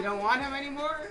don't want him anymore?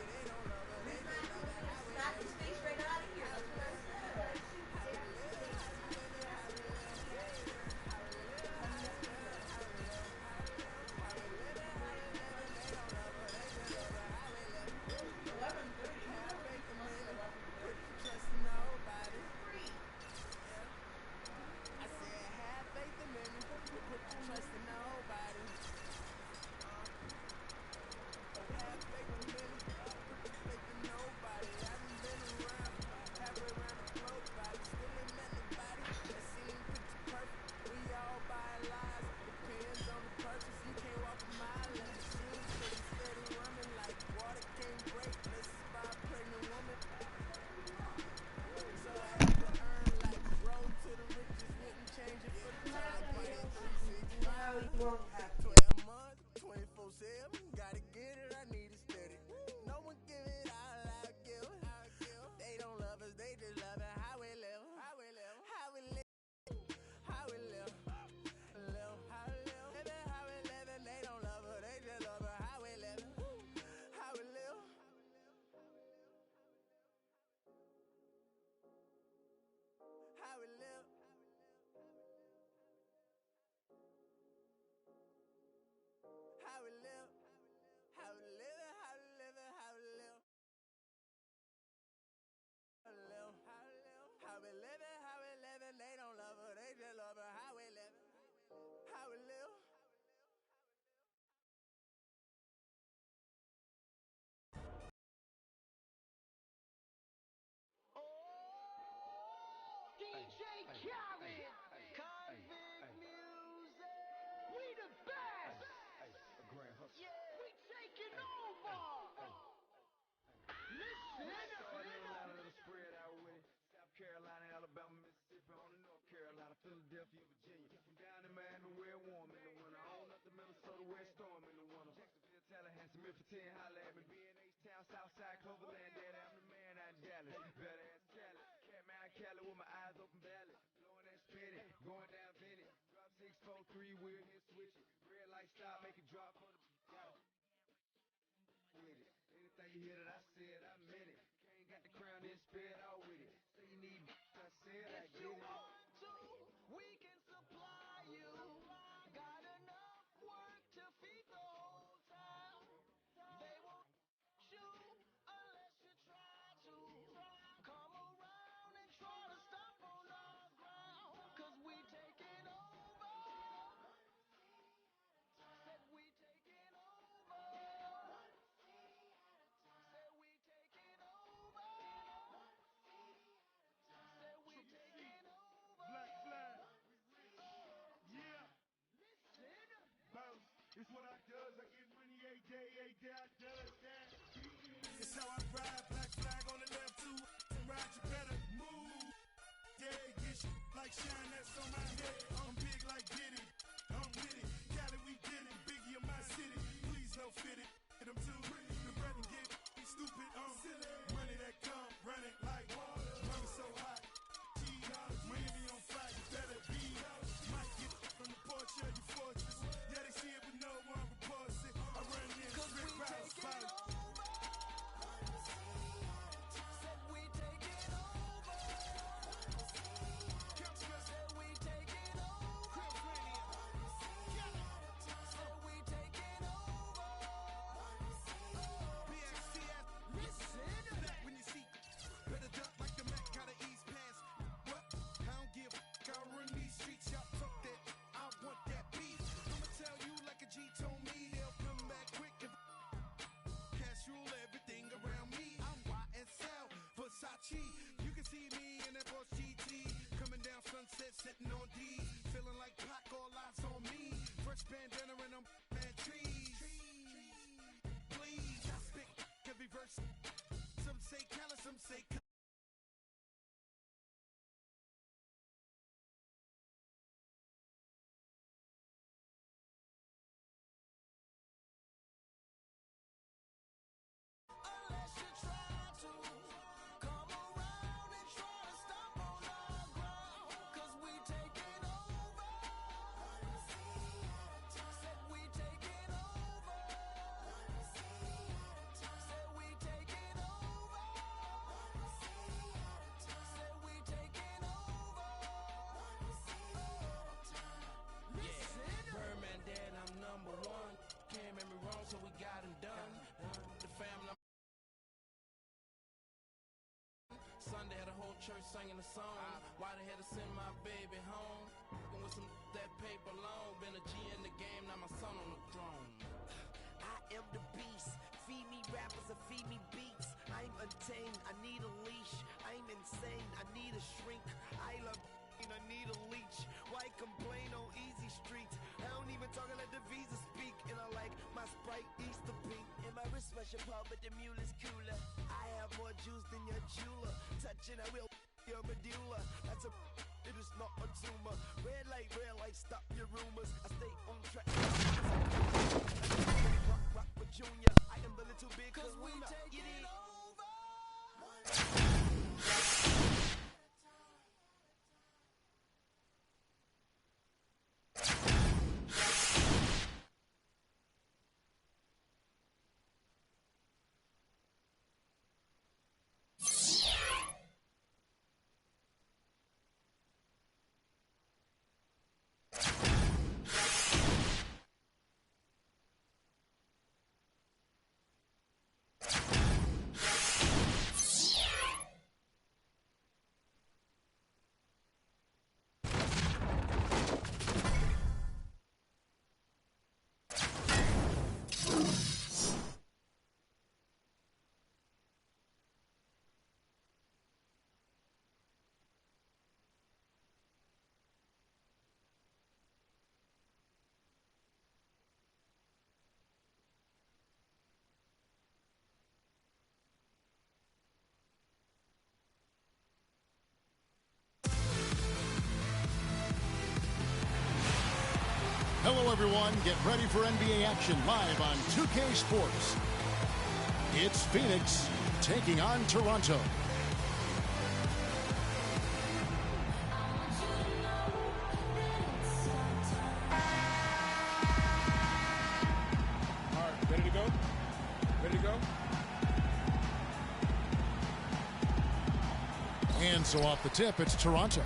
DJ Khaled, Convict Music. We the best. We taking over. Listen. Spread out with it. South Carolina, Alabama, Mississippi, on to North Carolina, Philadelphia, Virginia. From down in Miami, where warm in the winter. On up to Minnesota, where it's storm in the winter. Jacksonville, Tallahassee, Memphis, 10, holla at me. Being H-Town, Southside, Cloverland, Daddy, I'm the man out in Dallas. Better ass Cali. Cat Cali with my eyes open valley. Blowing that spinning, going down Vinny. Drop 643, we're here switching. Red light stop, make it drop for the with it. Anything you hear that I said, I meant it. Can't got the crown, then spit out with it. Say you need I said I If you want to, we can supply you. Got enough work to feed the whole town. They won't shoot unless you try to. Come around and try to stop on our ground. Cause we taking over. Said we taking over. Said we taking over. Said we taking over. Black flag. Yeah. Bounce. It's what I does. I get money a day I does that. It's how I ride. Black flag on the left too. Ride, you better move. Yeah, get shit like shine that's on my head. I'm big like Diddy. I'm with it. Cali, we did it. Biggie in my city. Please no fit it. Hit them too. The bread and get stupid. Silly. Money that come, run it like water. Money so hot. Miami on fire, you better be. Might get from the porch of your fortress. Yeah, they see it, but no one reports it. I run in, spit routes, Taking over. Said we taking over. Said we taking over. Said we taking over. PXCS, Listen. when you see, better duck like the Mac, gotta ease past. What? I don't give a f***, I run these streets, y'all talk that. I want that beat. I'ma tell you like a G told me, they'll come back quick if cash rule everything around me. I'm YSL, Versace. You can see me in that Porsche GT, coming down Sunset, sitting on D, feeling like Pac, all eyes on me. Fresh bandana and I'm mad trees. Please, I spit every verse. Some say Cali, some say Unless you try to come around and try to stop on our ground. Cause we taking over. Said we church singing a song. Why the hell to send my baby home? With some that paper long. Been a G in the game, now my son on the throne. I am the beast. Feed me rappers and feed me beats. I'm untamed, I need a leash. I'm insane, I need a shrink. I love I need a leech. Why complain on easy streets? I don't even talk, I let the visa speak. And I like my Sprite Easter pink. And my wrist special pop, but the mule is cooler. I have more juice than your jeweler. Touching, I will your medulla. That's a, it is not a tumor. Red light, stop your rumors. I stay on track. Rock with Junior. I am the little big Cause we take it over. Hello, everyone. Get ready for NBA action live on 2K Sports. It's Phoenix taking on Toronto. All right, ready to go? Ready to go? And so off the tip, it's Toronto.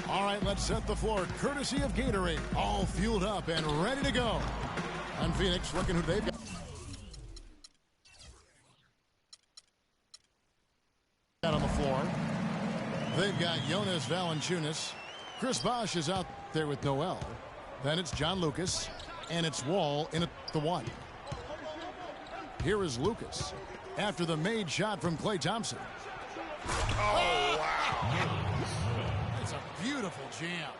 All right, let's set the floor, courtesy of Gatorade. All fueled up and ready to go. On Phoenix, looking who they've got. On the floor. They've got Jonas Valanciunas. Chris Bosh is out there with Noel. Then it's John Lucas. And it's Wall in at the one. Here is Lucas after the made shot from Klay Thompson. Oh, wow. It's a beautiful jam.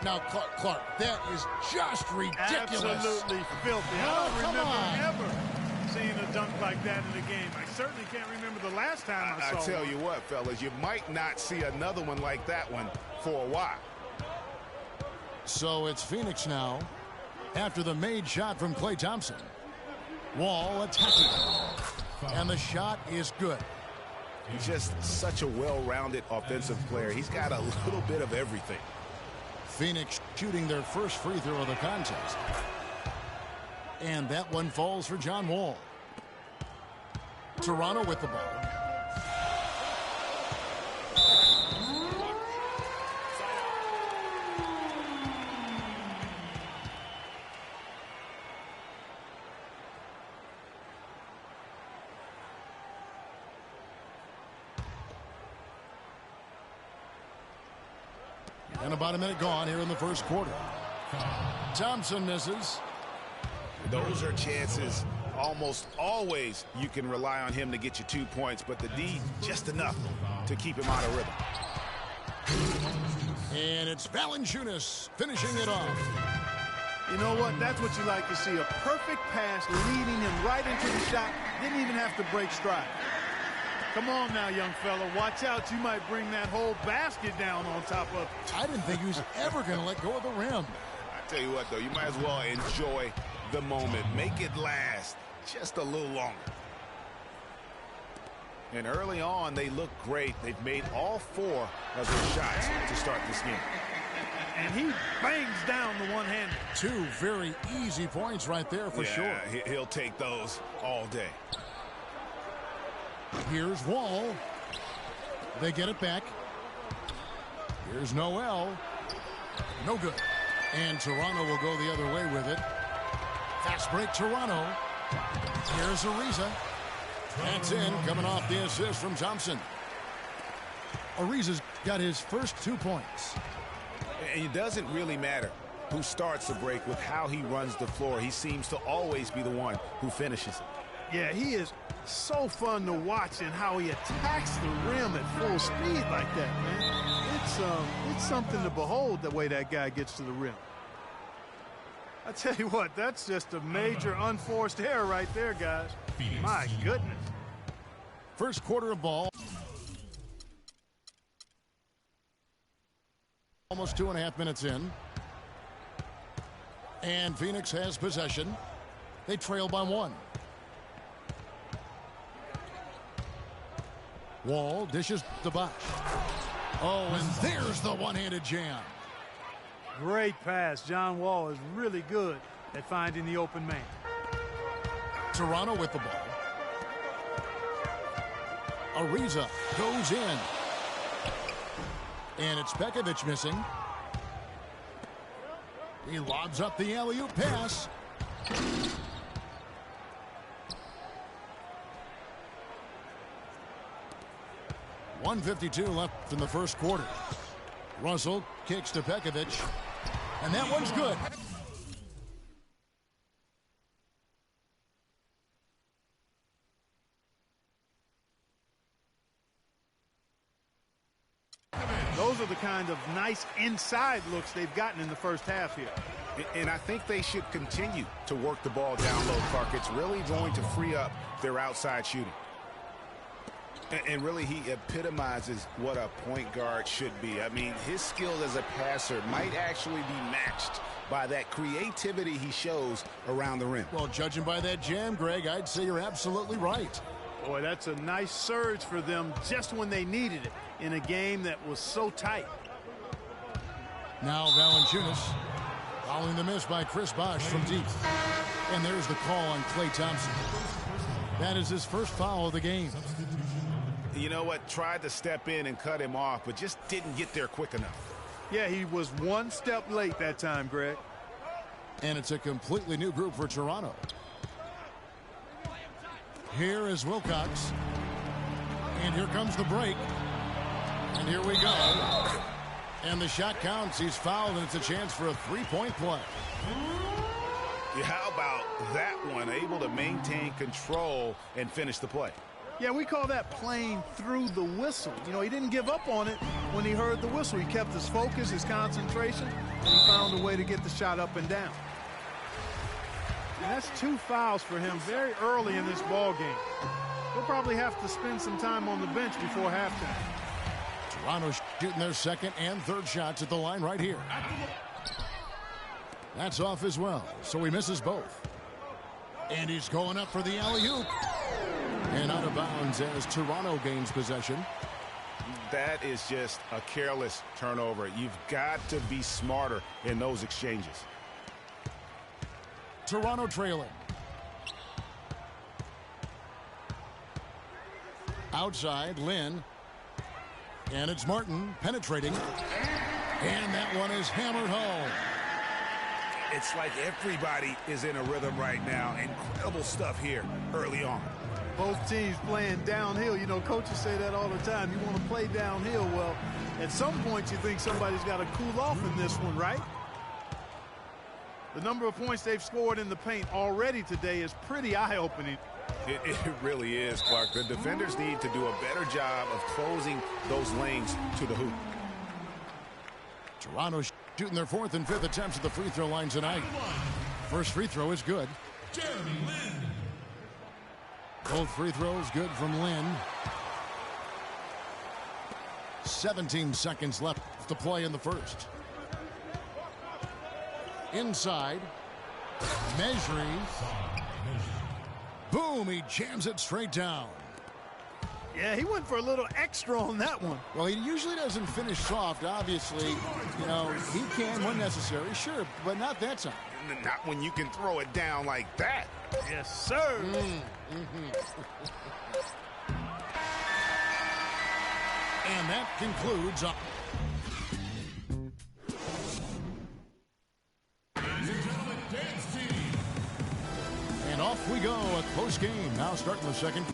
Now, Clark, that is just ridiculous. Absolutely filthy. I don't remember ever seeing a dunk like that in a game. I certainly can't remember the last time I saw I tell one. you what, fellas, you might not see another one like that one for a while. So it's Phoenix now after the made shot from Klay Thompson. Wall attacking. And the shot is good. He's just such a well-rounded offensive player. He's got a little bit of everything. Phoenix shooting their first free throw of the contest. And that one falls for John Wall. Toronto with the ball. And about a minute gone here in the first quarter. Thompson misses. Those are chances almost always you can rely on him to get you 2 points, but the D just enough to keep him out of rhythm. And it's Valanciunas finishing it off. You know what? That's what you like to see. A perfect pass leading him right into the shot. Didn't even have to break stride. Come on now, young fella. Watch out. You might bring that whole basket down on top of. I didn't think he was ever going to let go of the rim. I tell you what, though, you might as well enjoy the moment. Make it last just a little longer. And early on, they look great. They've made all 4 of their shots to start this game. And he bangs down the one-hander. 2 very easy points right there for sure. He'll take those all day. Here's Wall. They get it back. Here's Noel. No good. And Toronto will go the other way with it. Fast break, Toronto. Here's Ariza. That's in, coming off the assist from Thompson. Ariza's got his first 2 points. And it doesn't really matter who starts the break with how he runs the floor. He seems to always be the one who finishes it. Yeah, he is so fun to watch and how he attacks the rim at full speed like that, man. It's something to behold the way that guy gets to the rim. I tell you what, that's just a major unforced error right there, guys. My goodness. First quarter of ball. Almost 2.5 minutes in. And Phoenix has possession. They trail by 1. Wall dishes to Bosh. Oh, and there's the one-handed jam. Great pass. John Wall is really good at finding the open man. Toronto with the ball. Ariza goes in. And it's Pekovic missing. He lobs up the alley-oop pass. .152 left in the first quarter. Russell kicks to Pekovic. And that one's good. Those are the kind of nice inside looks they've gotten in the first half here. And I think they should continue to work the ball down low, Clark. It's really going to free up their outside shooting. And really, he epitomizes what a point guard should be. I mean, his skills as a passer might actually be matched by that creativity he shows around the rim. Well, judging by that jam, Greg, I'd say you're absolutely right. Boy, that's a nice surge for them just when they needed it in a game that was so tight. Now Valanciunas following the miss by Chris Bosh from deep. And there's the call on Klay Thompson. That is his first foul of the game. You know what? Tried to step in and cut him off, but just didn't get there quick enough. Yeah, he was one step late that time, Greg. And it's a completely new group for Toronto. Here is Wilcox. And here comes the break. And here we go. And the shot counts. He's fouled, and it's a chance for a three-point play. Yeah, how about that one? Able to maintain control and finish the play. Yeah, we call that playing through the whistle. You know, he didn't give up on it when he heard the whistle. He kept his focus, his concentration, and he found a way to get the shot up and down. And that's 2 fouls for him very early in this ball game. He'll probably have to spend some time on the bench before halftime. Toronto shooting their second and third shots at the line right here. That's off as well, so he misses both. And he's going up for the alley-oop. And out of bounds as Toronto gains possession. That is just a careless turnover. You've got to be smarter in those exchanges. Toronto trailing. Outside, Lynn. And it's Martin penetrating. And that one is hammered home. It's like everybody is in a rhythm right now. Incredible stuff here early on. Both teams playing downhill. You know, coaches say that all the time. You want to play downhill. Well, at some point you think somebody's got to cool off in this one, right? The number of points they've scored in the paint already today is pretty eye-opening. It really is, Clark. The defenders need to do a better job of closing those lanes to the hoop. Toronto shooting their fourth and fifth attempts at the free throw line tonight. First free throw is good. Jeremy Lin. Both free throws good from Lynn. 17 seconds left to play in the first. Inside. Measuring. Boom, he jams it straight down. Yeah, he went for a little extra on that one. Well, he usually doesn't finish soft, obviously. You know, he can when necessary, sure, but not that time. Not when you can throw it down like that. Yes, sir. concludes. And off we go at post game. Now starting the second.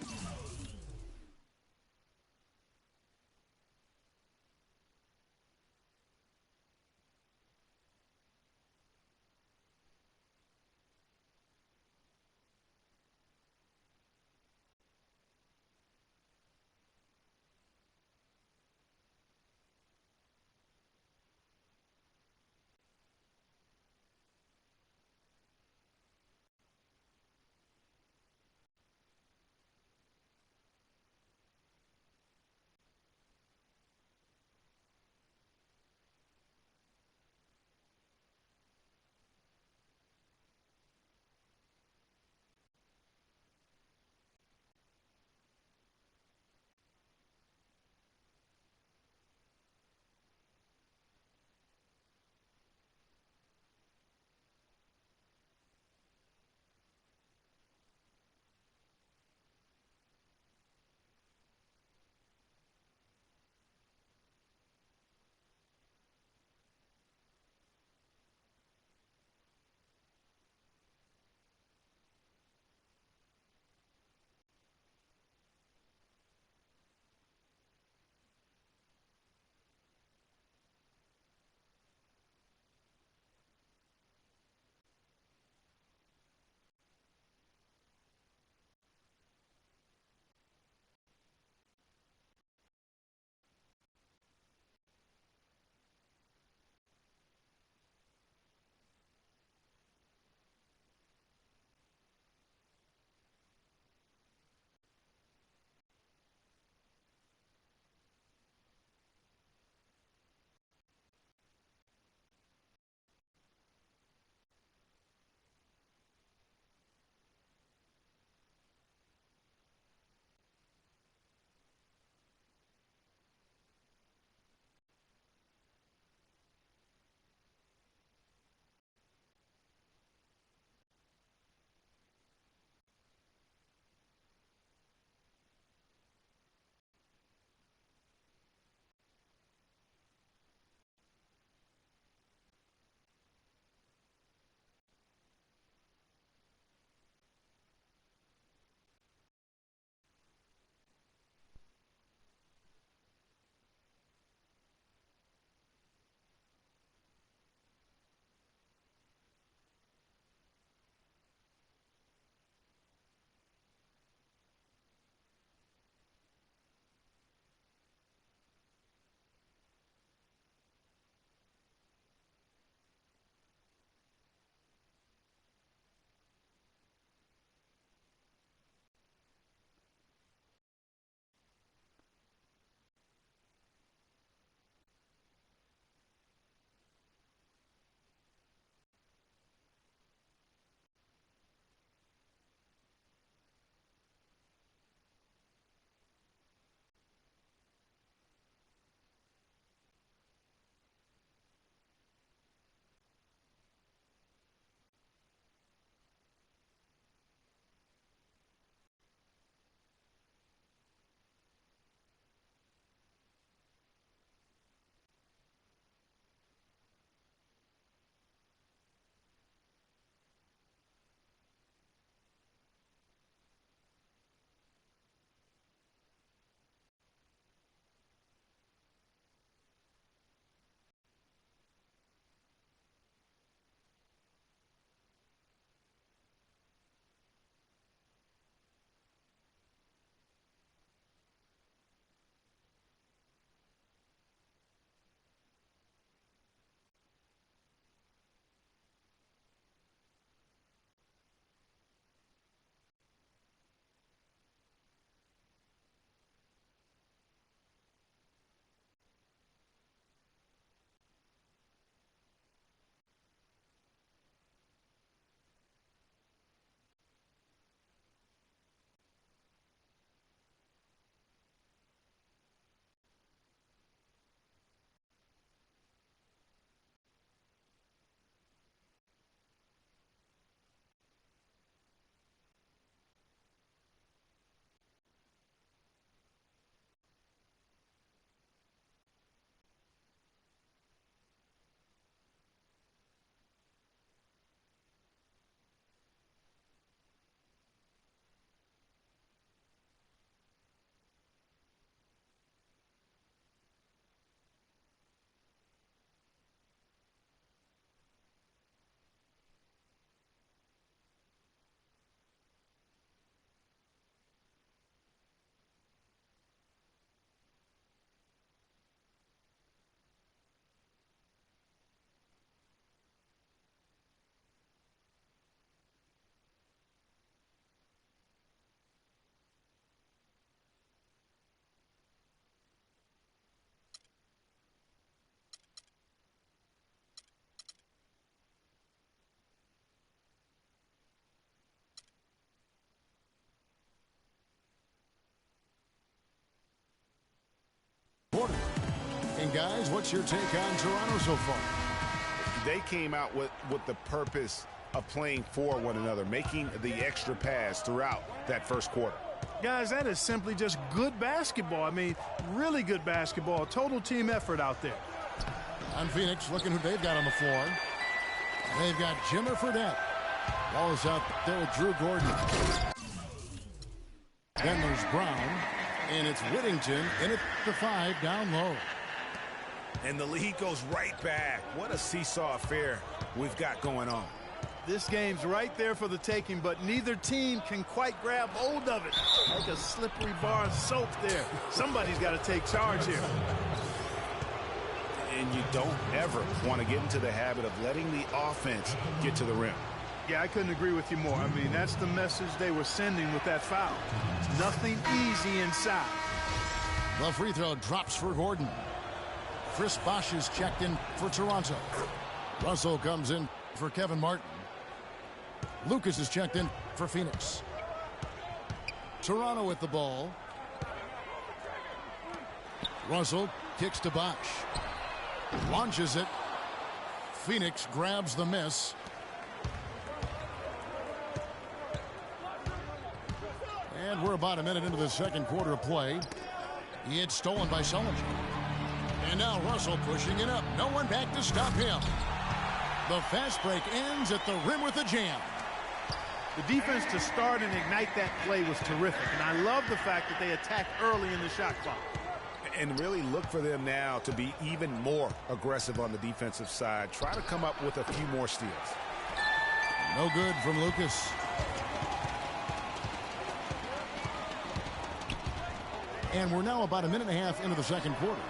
guys, what's your take on Toronto so far? They came out with the purpose of playing for one another, making the extra pass throughout that first quarter. Guys, that is simply just good basketball. I mean, really good basketball. Total team effort out there. On Phoenix, looking who they've got on the floor. They've got Jimmer Fredette. Ball is out there with Drew Gordon. Then there's Brown, and it's Whittington in at the 5 down low. And the lead goes right back. What a seesaw affair we've got going on. This game's right there for the taking, but neither team can quite grab hold of it. Like a slippery bar of soap there. Somebody's got to take charge here. And you don't ever want to get into the habit of letting the offense get to the rim. Yeah, I couldn't agree with you more. I mean, that's the message they were sending with that foul. It's nothing easy inside. The free throw drops for Gordon. Chris Bosh is checked in for Toronto. Russell comes in for Kevin Martin. Lucas is checked in for Phoenix. Toronto with the ball. Russell kicks to Bosh. Launches it. Phoenix grabs the miss. And we're about a minute into the second quarter of play. It's stolen by Sullinger. And now Russell pushing it up. No one back to stop him. The fast break ends at the rim with a jam. The defense to start and ignite that play was terrific. And I love the fact that they attacked early in the shot clock. And really look for them now to be even more aggressive on the defensive side. Try to come up with a few more steals. No good from Lucas. And we're now about a minute and a half into the second quarter.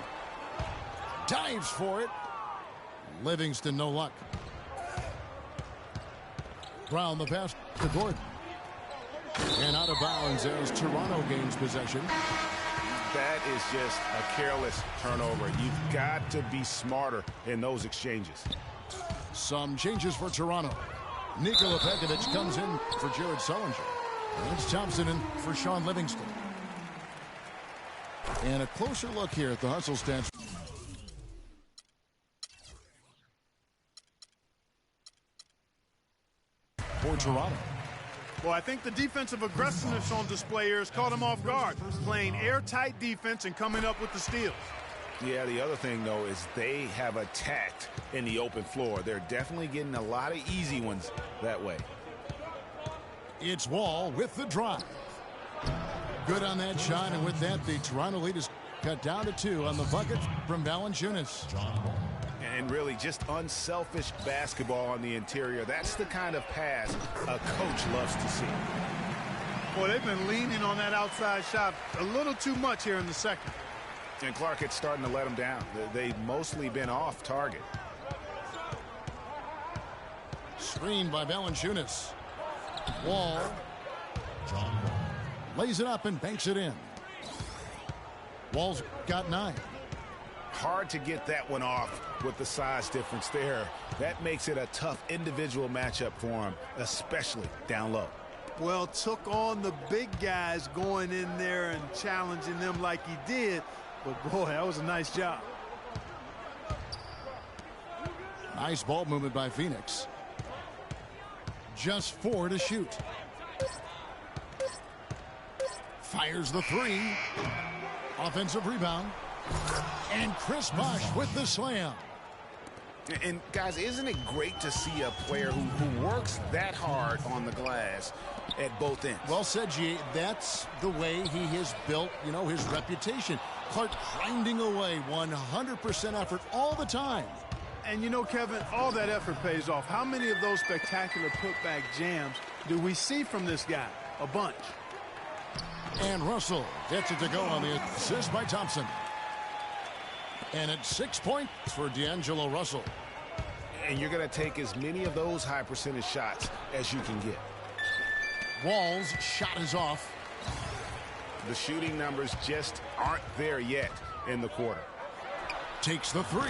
Dives for it. Livingston, no luck. Brown the pass to Gordon. And out of bounds as Toronto gains possession. That is just a careless turnover. You've got to be smarter in those exchanges. Some changes for Toronto. Nikola Pekovic comes in for Jared Sullinger. And it's Thompson in for Sean Livingston. And a closer look here at the hustle stats for Toronto. Well, I think the defensive aggressiveness on display here has caught them off guard. Playing airtight defense and coming up with the steals. Yeah, the other thing, though, is they have attacked in the open floor. They're definitely getting a lot of easy ones that way. It's Wall with the drive. Good on that shot, and with that, the Toronto lead is cut down to 2 on the bucket from Valanciunas. And really just unselfish basketball on the interior. That's the kind of pass a coach loves to see. Boy, they've been leaning on that outside shot a little too much here in the second. And Clark, it's starting to let them down. They've mostly been off target. Screened by Valanciunas. Wall. Lays it up and banks it in. Wall's got 9. Hard to get that one off with the size difference there. That makes it a tough individual matchup for him, especially down low. Well, took on the big guys going in there and challenging them like he did. But, boy, that was a nice job. Nice ball movement by Phoenix. Just 4 to shoot. Fires the 3. Offensive rebound. And Chris Bosh with the slam. And, guys, isn't it great to see a player who works that hard on the glass at both ends? Well said, G. That's the way he has built, his reputation. Clark grinding away, 100% effort all the time. And, Kevin, all that effort pays off. How many of those spectacular putback jams do we see from this guy? A bunch. And Russell gets it to go on the assist by Thompson. And it's 6 points for D'Angelo Russell. And you're going to take as many of those high percentage shots as you can get. Wall's shot is off. The shooting numbers just aren't there yet in the quarter. Takes the 3.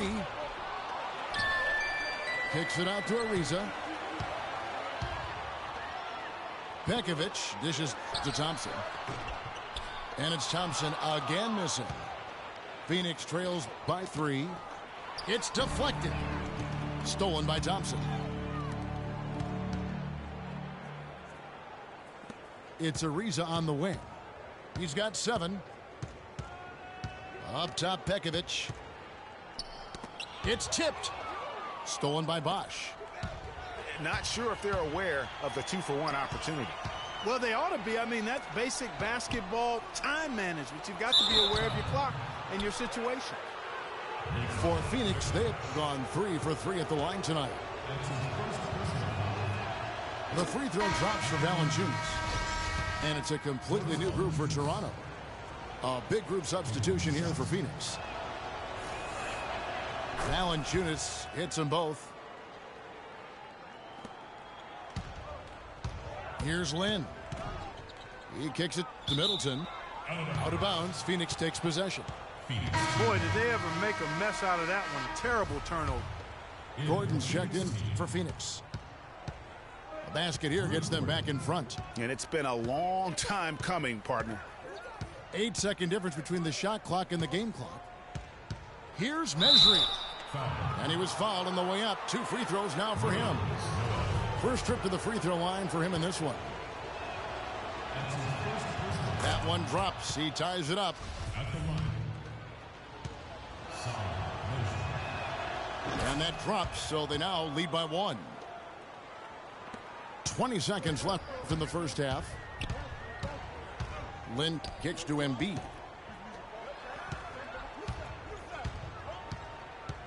Kicks it out to Ariza. Pekovic dishes to Thompson. And it's Thompson again missing. Phoenix trails by 3. It's deflected. Stolen by Thompson. It's Ariza on the wing. He's got 7. Up top, Pekovic. It's tipped. Stolen by Bosch. Not sure if they're aware of the 2-for-1 opportunity. Well, they ought to be. I mean, that's basic basketball time management. You've got to be aware of your clock and your situation. For Phoenix, they've gone 3 for 3 at the line tonight. The free throw drops for Valanciunas. And it's a completely new group for Toronto. A big group substitution here for Phoenix. Valanciunas hits them both. Here's Lynn. He kicks it to Middleton. Out of bounds. Phoenix takes possession. Boy, did they ever make a mess out of that one. A terrible turnover. Gordon's checked in for Phoenix. A basket here gets them back in front. And it's been a long time coming, partner. 8-second difference between the shot clock and the game clock. Here's Mesri. And he was fouled on the way up. 2 free throws now for him. First trip to the free throw line for him in this one. That one drops. He ties it up. And that drops, so they now lead by 1. 20 seconds left in the first half. Lynn kicks to Embiid.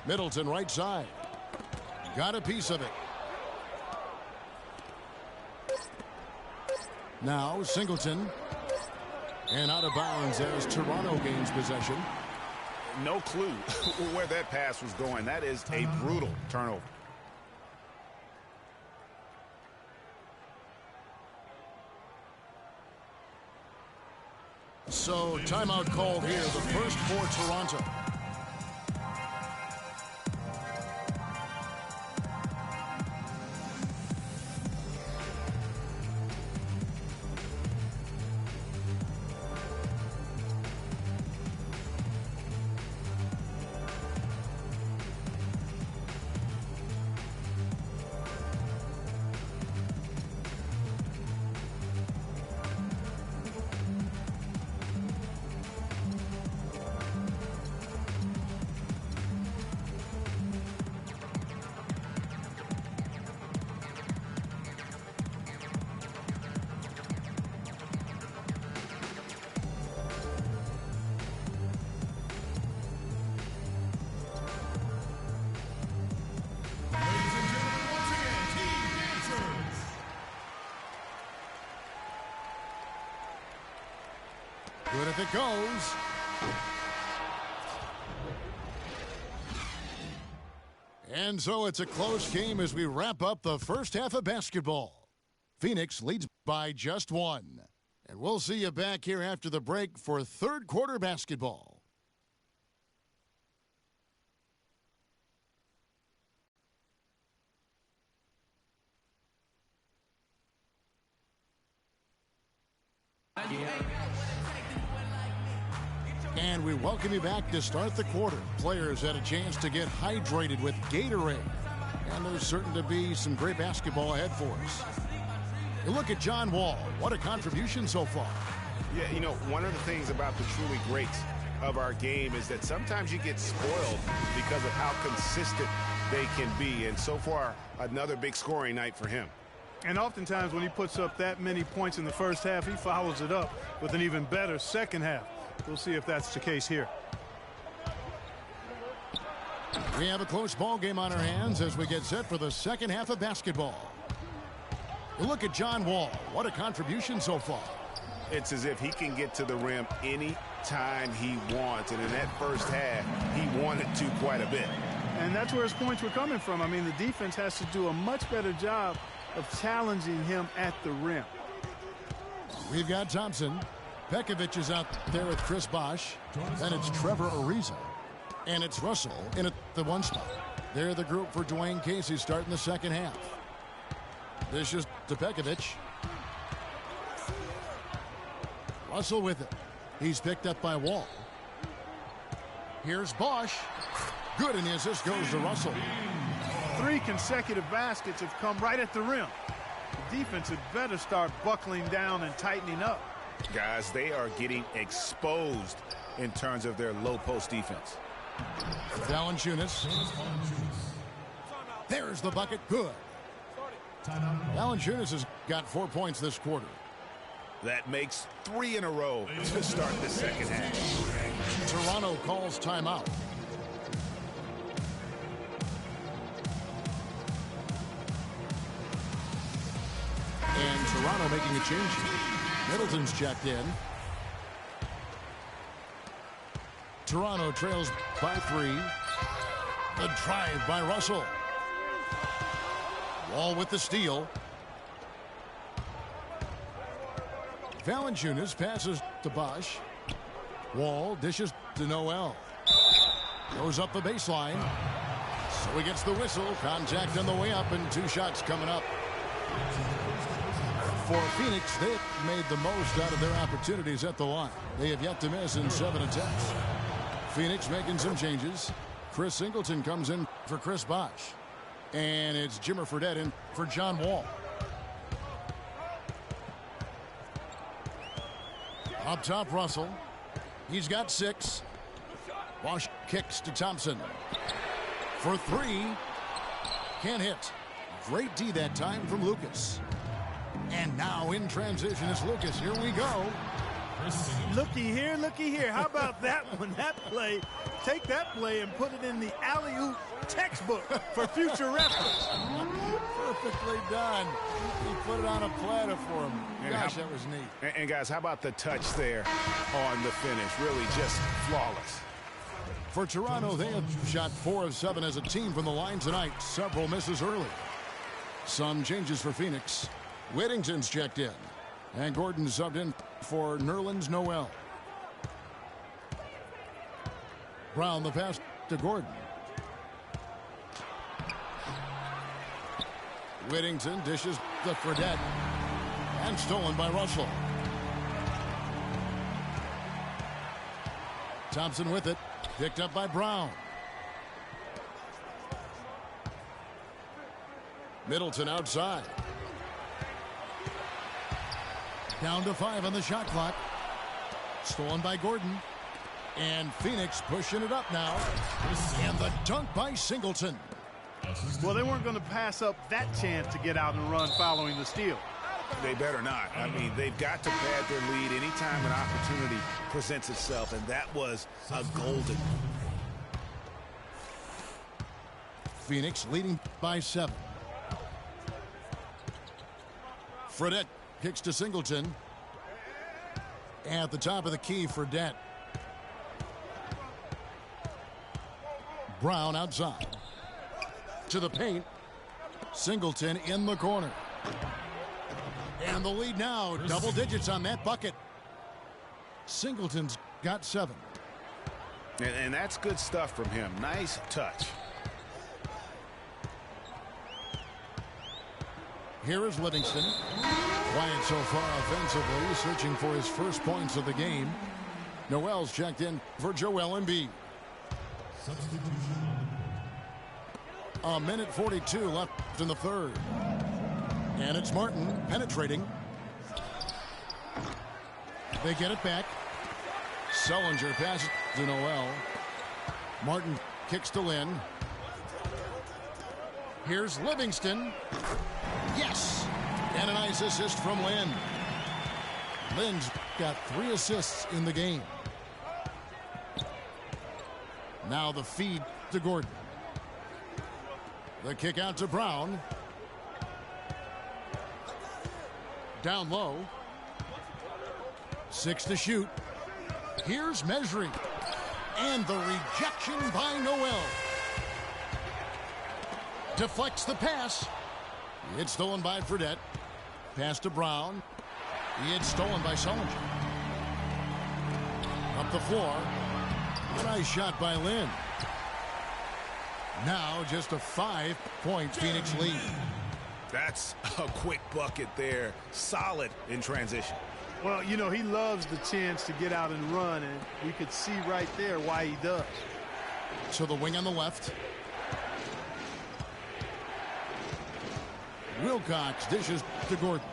Middleton right side. Got a piece of it. Now Singleton. And out of bounds as Toronto gains possession. No clue where that pass was going. That is a brutal turnover. So timeout called here, the first for Toronto. Good if it goes. And so it's a close game as we wrap up the first half of basketball. Phoenix leads by just 1. And we'll see you back here after the break for third quarter basketball. And we welcome you back to start the quarter. Players had a chance to get hydrated with Gatorade. And there's certain to be some great basketball ahead for us. You look at John Wall. What a contribution so far. Yeah, you know, one of the things about the truly greats of our game is that sometimes you get spoiled because of how consistent they can be. And so far, another big scoring night for him. And oftentimes when he puts up that many points in the first half, he follows it up with an even better second half. We'll see if that's the case here. We have a close ball game on our hands as we get set for the second half of basketball. You look at John Wall. What a contribution so far. It's as if he can get to the rim any time he wants. And in that first half, he wanted to quite a bit. And that's where his points were coming from. I mean, the defense has to do a much better job of challenging him at the rim. We've got Thompson. Pekovic is out there with Chris Bosh. Then it's Trevor Ariza. And it's Russell in at the 1 spot. They're the group for Dwayne Casey starting the second half. This is to Pekovic. Russell with it. He's picked up by Wall. Here's Bosch. Good, and the assist goes to Russell. 3 consecutive baskets have come right at the rim. The defense had better start buckling down and tightening up. Guys, they are getting exposed in terms of their low post defense. Valanciunas. There's the bucket. Good. Valanciunas has got 4 points this quarter. That makes 3 in a row to start the second half. Toronto calls timeout. And Toronto making a change. Middleton's checked in. Toronto trails by 3. The drive by Russell. Wall with the steal. Valanciunas passes to Bosch. Wall dishes to Noel. Goes up the baseline. So he gets the whistle. Contact on the way up and 2 shots coming up. For Phoenix, they have made the most out of their opportunities at the line. They have yet to miss in 7 attempts. Phoenix making some changes. Chris Singleton comes in for Chris Bosh. And it's Jimmer Fredette in for John Wall. Up top, Russell. He's got 6. Bosh kicks to Thompson. For 3. Can't hit. Great D that time from Lucas. And now in transition is Lucas. Here we go. Looky here. How about that one? That play, take that play and put it in the alley-oop textbook for future reference. Perfectly done. He put it on a platter for him. Gosh, that was neat. And guys, how about the touch there on the finish? Really just flawless. For Toronto, they have shot 4 of 7 as a team from the line tonight. Several misses early. Some changes for Phoenix. Whittington's checked in. And Gordon subbed in for Nerlens Noel. Brown the pass to Gordon. Whittington dishes to Fredette. And stolen by Russell. Thompson with it. Picked up by Brown. Middleton outside. Down to 5 on the shot clock. Stolen by Gordon. And Phoenix pushing it up now. And the dunk by Singleton. Well, they weren't going to pass up that chance to get out and run following the steal. They better not. I mean, they've got to pad their lead anytime an opportunity presents itself, and that was a golden. Phoenix leading by 7. Fredette kicks to Singleton. At the top of the key, Fredette. Brown outside. To the paint. Singleton in the corner. And the lead now, double digits on that bucket. Singleton's got 7. And that's good stuff from him. Nice touch. Here is Livingston. Quiet so far offensively, searching for his first points of the game. Noel's checked in for Joel Embiid. A minute 42 left in the third. And it's Martin penetrating. They get it back. Sullinger passes to Noel. Martin kicks to Lynn. Here's Livingston. Yes! And a nice assist from Lynn. Lynn's got 3 assists in the game. Now the feed to Gordon. The kick out to Brown. Down low. 6 to shoot. Here's measuring. And the rejection by Noel. Deflects the pass. It's stolen by Fredette. Pass to Brown. It's stolen by Sullinger. Up the floor. A nice shot by Lynn. Now just a 5-point Phoenix lead. That's a quick bucket there. Solid in transition. Well, you know, he loves the chance to get out and run, and we could see right there why he does. To the wing on the left. Wilcox dishes to Gordon.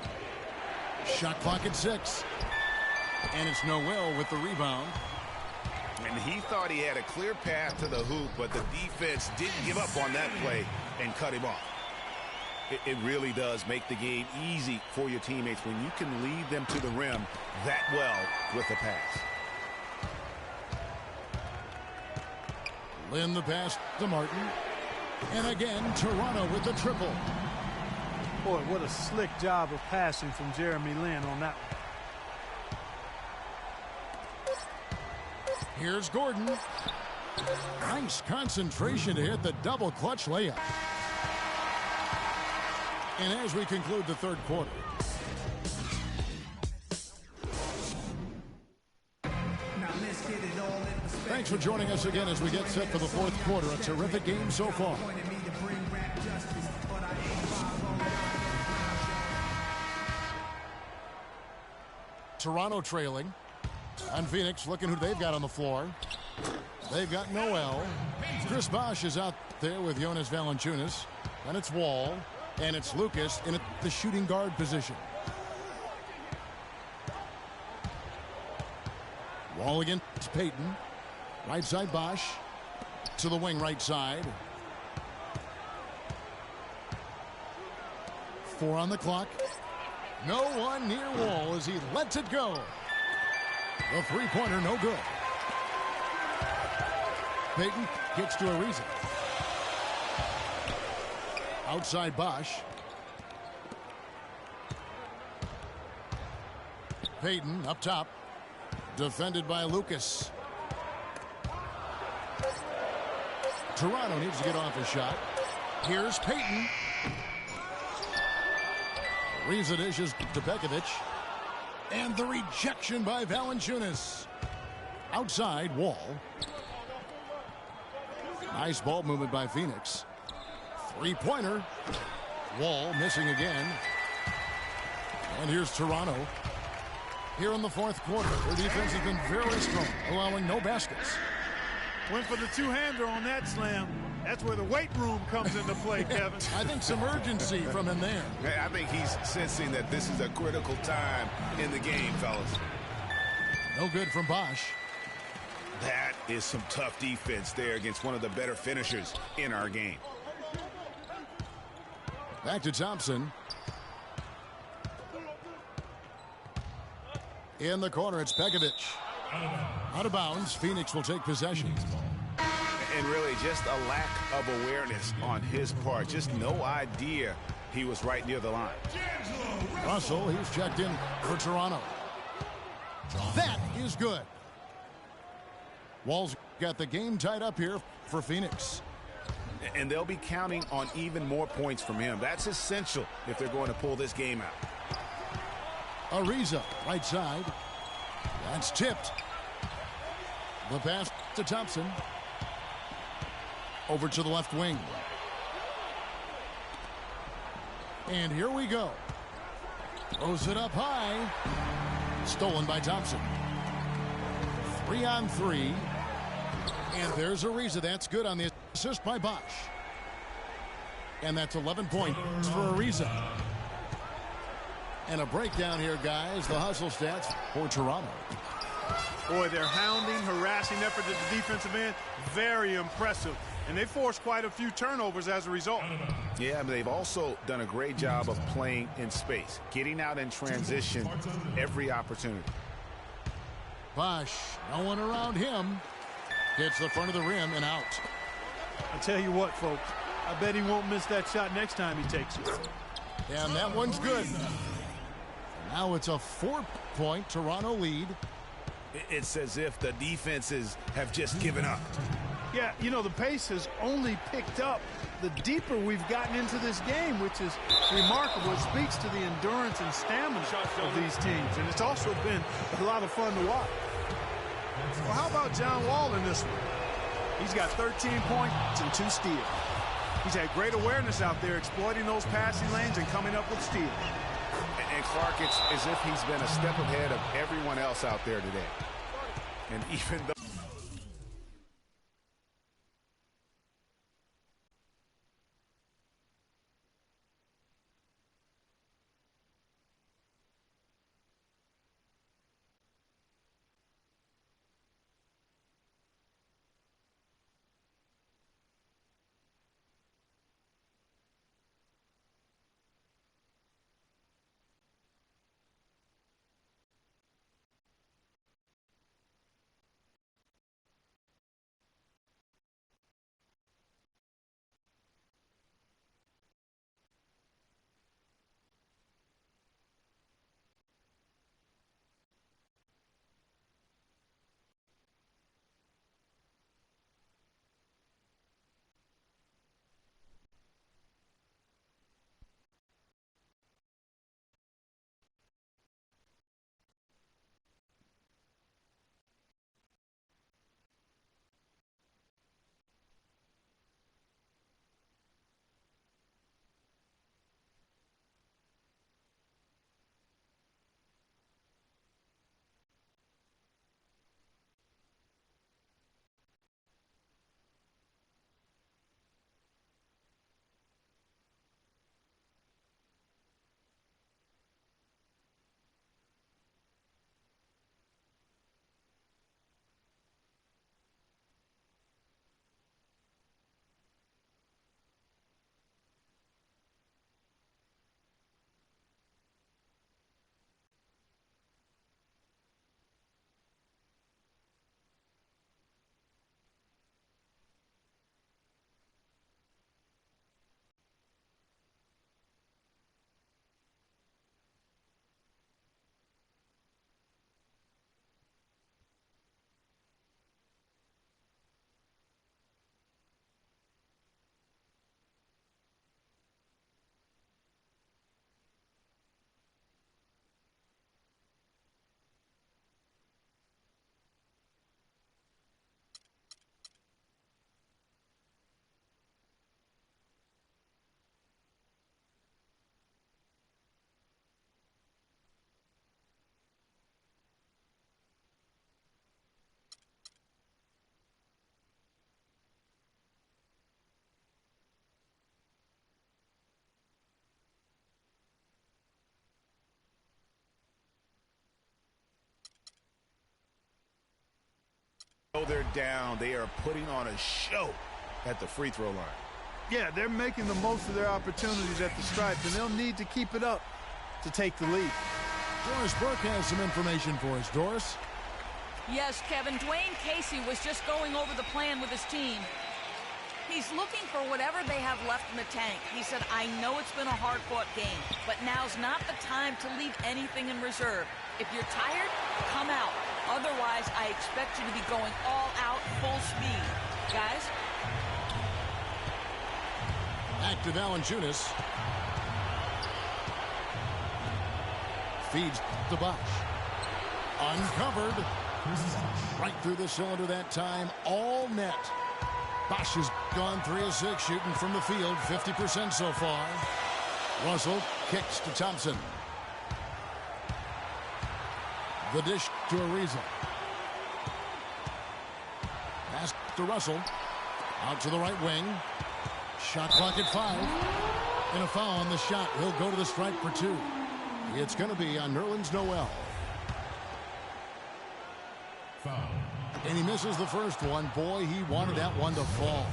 Shot clock at 6. And it's Noel with the rebound. And he thought he had a clear path to the hoop, but the defense didn't give up on that play and cut him off. It really does make the game easy for your teammates when you can lead them to the rim that well with a pass. Lynn the pass to Martin. And again, Toronto with the triple. Boy, what a slick job of passing from Jeremy Lin on that one. Here's Gordon. Nice concentration to hit the double clutch layup. And as we conclude the third quarter. Thanks for joining us again as we get set for the fourth quarter. A terrific game so far. Toronto trailing. And Phoenix looking who they've got on the floor. They've got Noel. Chris Bosh is out there with Jonas Valanciunas. And it's Wall. And it's Lucas in the shooting guard position. Wall against Payton. Right side Bosh. To the wing right side. 4 on the clock. No one near Wall as he lets it go. The three-pointer no good. Payton gets to Ariza. Outside Bosh. Payton up top. Defended by Lucas. Toronto needs to get off a shot. Here's Payton. Ariza dishes to Pekovic. And the rejection by Valanciunas. Outside Wall. Nice ball movement by Phoenix. Three-pointer. Wall missing again. And here's Toronto. Here in the fourth quarter, their defense has been very strong, allowing no baskets. Went for the two-hander on that slam. That's where the weight room comes into play, Kevin. I think some urgency from him there. I think he's sensing that this is a critical time in the game, fellas. No good from Bosh. That is some tough defense there against one of the better finishers in our game. Back to Thompson. In the corner, it's Pekovic. Out of bounds, Phoenix will take possession. And really just a lack of awareness on his part. Just no idea he was right near the line. Russell, he's checked in for Toronto. That is good. Wall's got the game tied up here for Phoenix. And they'll be counting on even more points from him. That's essential if they're going to pull this game out. Ariza, right side. That's tipped. The pass to Thompson. Over to the left wing. And here we go. Throws it up high. Stolen by Thompson. 3 on 3. And there's Ariza. That's good on the assist by Bosh. And that's 11 points for Ariza. And a breakdown here, guys. The hustle stats for Toronto. Boy, their hounding, harassing effort at the defensive end, very impressive. And they forced quite a few turnovers as a result. Yeah, but they've also done a great job of playing in space, getting out in transition every opportunity. Bosh, no one around him. Hits the front of the rim and out. I tell you what, folks, I bet he won't miss that shot next time he takes it. And that one's good. Now it's a 4-point Toronto lead. It's as if the defenses have just given up. Yeah, you know, the pace has only picked up the deeper we've gotten into this game, which is remarkable. It speaks to the endurance and stamina of these teams, and it's also been a lot of fun to watch. Well, how about John Wall in this one? He's got 13 points and 2 steals. He's had great awareness out there, exploiting those passing lanes and coming up with steals. And Clark, it's as if he's been a step ahead of everyone else out there today. And even though know they're down. They are putting on a show at the free throw line. Yeah, they're making the most of their opportunities at the stripe, and they'll need to keep it up to take the lead. Doris Burke has some information for us. Doris? Yes, Kevin. Dwayne Casey was just going over the plan with his team. He's looking for whatever they have left in the tank. He said, I know it's been a hard-fought game, but now's not the time to leave anything in reserve. If you're tired, come out. Otherwise, I expect you to be going all out, full speed. Guys? Back to Valanciunas. Feeds to Bosh. Uncovered. Right through the cylinder that time. All net. Bosh has gone 3 of 6 shooting from the field. 50% so far. Russell kicks to Thompson. The dish to Ariza. Pass to Russell. Out to the right wing. Shot clock at 5. And a foul on the shot. He'll go to the stripe for 2. It's going to be on Nerlens Noel. Foul. And he misses the first one. Boy, he wanted that one to fall.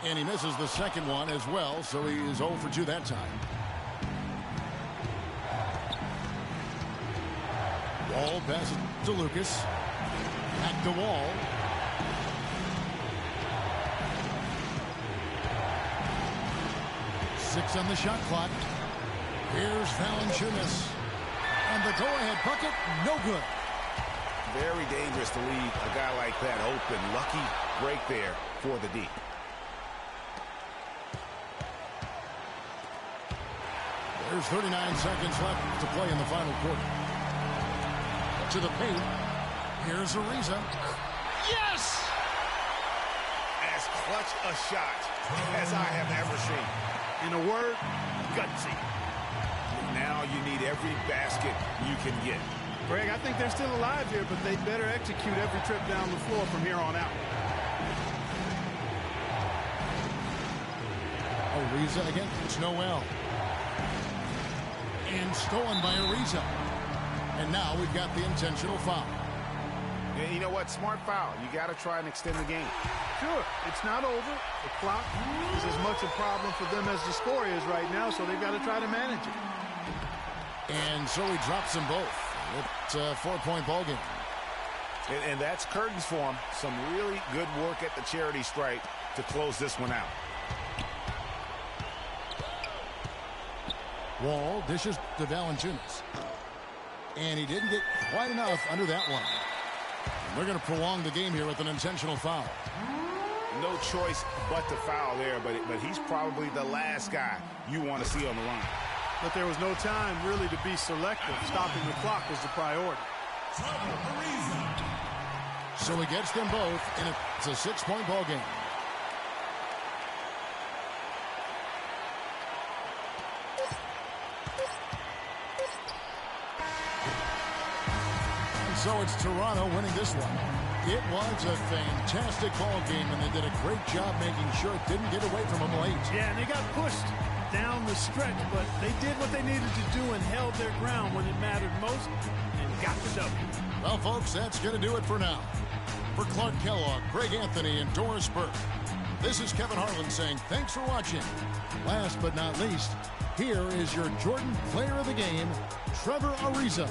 And he misses the second one as well, so he is 0 for 2 that time. Wall passes to Lucas. Back to Wall. Six on the shot clock. Here's Valanciunas. And the go-ahead bucket, no good. Very dangerous to leave a guy like that open. Lucky break there for the D. There's 39 seconds left to play in the final quarter. To the paint. Here's Ariza. Yes! As clutch a shot as I have ever seen. In a word, gutsy. Now you need every basket you can get. Greg, I think they're still alive here, but they better execute every trip down the floor from here on out. Ariza against Noel. And stolen by Ariza. And now we've got the intentional foul. And you know what? Smart foul. You got to try and extend the game. Sure, it's not over. The clock is as much a problem for them as the score is right now, so they've got to try to manage it. And so he drops them both. It's a 4-point ball game. And that's curtains for him. Some really good work at the charity stripe to close this one out. Wall dishes to Valanciunas. And he didn't get quite enough under that one. They're going to prolong the game here with an intentional foul. No choice but to foul there, but he's probably the last guy you want to see on the line. But there was no time really to be selective. Stopping the clock was the priority. So he gets them both, and it's a 6-point ball game. So it's Toronto winning this one. It was a fantastic ball game, and they did a great job making sure it didn't get away from them late. Yeah, and they got pushed down the stretch, but they did what they needed to do and held their ground when it mattered most and got the W. Well, folks, that's going to do it for now. For Clark Kellogg, Greg Anthony, and Doris Burke, this is Kevin Harlan saying thanks for watching. Last but not least, here is your Jordan Player of the Game, Trevor Ariza.